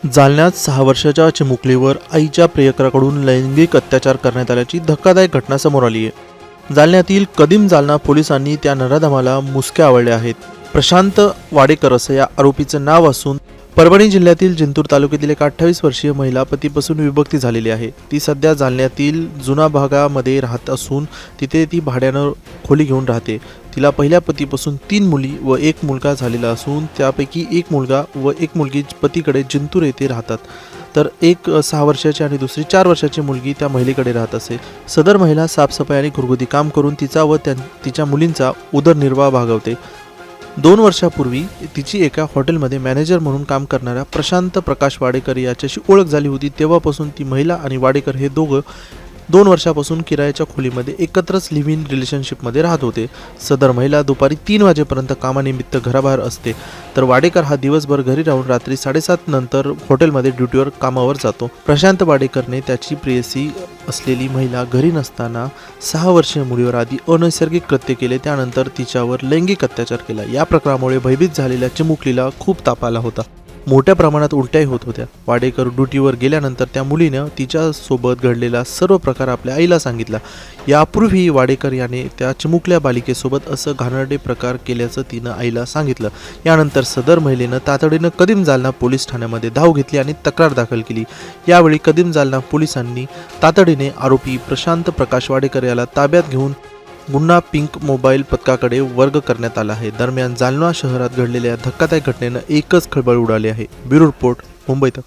जालन्यात 6 वर्षाच्या चिमुकलीवर आईच्या प्रियकराकडून लैंगिक अत्याचार करण्यात आल्याची धक्कादायक घटना समोर आली आहे। जालन्यातील कदीम जालना पोलिसांनी त्या नराधमाला मुसक्या आवळल्या आहेत। प्रशांत वाडेकर असं या आरोपीचं नाव असून परभणी जिल्ह्यातील जिंतूर तालुक्यातील एक 28 वर्षीय महिला पतीपासून विभक्ती झालेली आहे। ती सध्या जालन्यातील जुना भागामध्ये राहत असून तिथे ती भाड्यानं खोली घेऊन राहते। तिला पहिल्या पतीपासून 3 मुली व 1 मुलगा झालेला असून त्यापैकी 1 मुलगा व 1 मुलगी पतीकडे जिंतूर येथे राहतात, तर एक 6 वर्षाची आणि दुसरी 4 वर्षाची मुलगी त्या महिलेकडे राहत असे। सदर महिला साफसफाई आणि घरगुती काम करून तिचा व तिच्या मुलींचा उदरनिर्वाह भागवते। 2 वर्षापूर्वी तिची एका हॉटेलमध्ये मॅनेजर म्हणून काम करणाऱ्या प्रशांत प्रकाश वाडेकर याच्याशी ओळख झाली होती। तेव्हापासून ती महिला आणि वाडेकर हे दोघं 2 वर्षापासून किरायाच्या खोलीमध्ये एकत्रच लिव्ह इन रिलेशनशिपमध्ये राहत होते। सदर महिला दुपारी 3 वाजेपर्यंत कामानिमित्त घराबाहेर असते, तर वाडेकर हा दिवसभर घरी राहून रात्री 7:30 नंतर हॉटेलमध्ये ड्युटीवर कामावर जातो। प्रशांत वाडेकरने त्याची प्रेयसी असलेली महिला घरी नसताना 6 वर्षीय मुलीवर आधी अनैसर्गिक कृत्य केले, त्यानंतर तिच्यावर लैंगिक अत्याचार केला। या प्रकारामुळे भयभीत झालेल्या चिमुकलीला खूप ताप आला होता। मोठ्या प्रमाणात उलट्याही होत होत्या। वाडेकर ड्युटीवर गेल्यानंतर त्या मुलीनं तिच्यासोबत घडलेला सर्व प्रकार आपल्या आईला सांगितला। यापूर्वी वाडेकर याने त्या चिमुकल्या बालिकेसोबत असं घाणेरडे प्रकार केल्याचं तिनं आईला सांगितलं। यानंतर सदर महिलेनं तातडीनं कदीम जालना पोलीस ठाण्यामध्ये धाव घेतली आणि तक्रार दाखल केली। यावेळी कदीम जालना पोलिसांनी तातडीने आरोपी प्रशांत प्रकाश वाडेकर याला ताब्यात घेऊन गुन्हा पिंक मोबाईल पथकाकडे वर्ग करण्यात आला आहे। दरम्यान जालना शहरात घडलेल्या धक्कादायक घटनेनं एकच खळबळ उडाली आहे। ब्युरो रिपोर्ट, मुंबई तक।